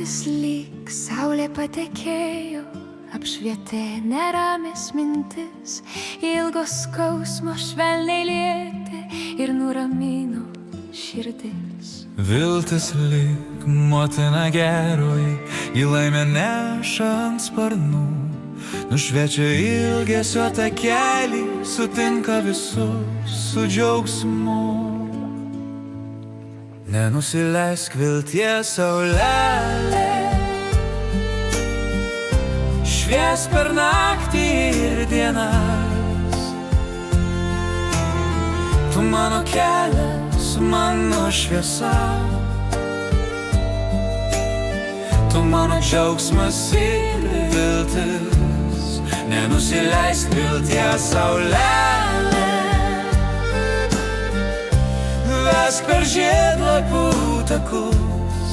Naktis lyg saulė patekėjo, apšvietė neramės mintis, ilgos skausmo švelniai lietė ir nuramino širdis. Viltis lyg motina geroji, į laimę neša ant sparnų, nušviečia ilgesio takelį, sutinka visus su džiaugsmu. Nenusileisk vilties saulelė, švies per naktį ir dienas. Tu mano kelias, mano šviesa, tu mano džiaugsmas ir viltis. Nenusileisk vilties saulelė, vesk per žiedlapių takus,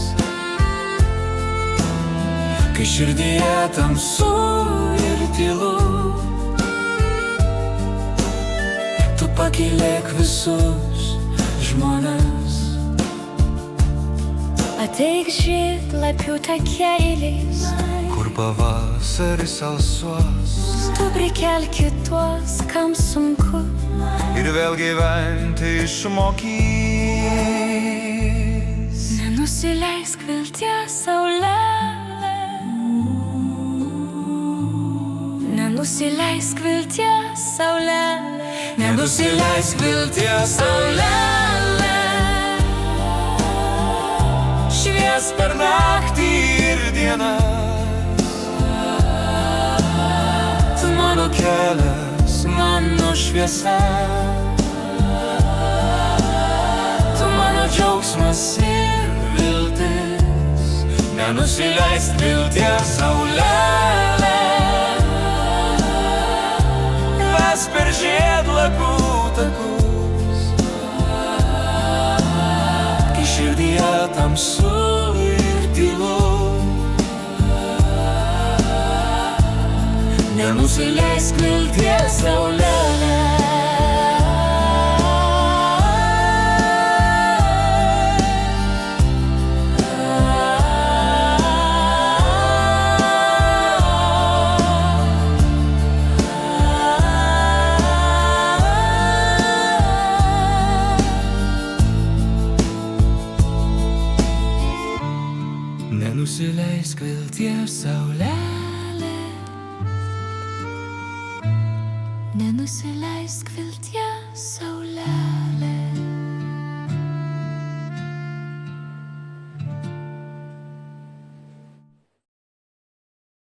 kai širdyje tamsu ir tylu. Tu pakylėk visus žmones. Ateik žiedlapių takeliais, Kur pavasaris alsuos, tu prikelk tuos, kam sunku, ir vėl gyventi išmokys. nenusileisk vilties saulelė, nenusileisk vilties saulelė, Nenusileisk vilties saulelė, švies per naktį ir dienas. Tu mano kelias, mano šviesa, tu mano džiaugsmas ir viltis. Nenusileisk vilties saulelė, vesk per žiedlapių takus, kai širdyje tamsu ir tylu. Nenusileisk vilties saulelė. Nenusileisk vilties saulelė, nenusileisk vilties saulelė.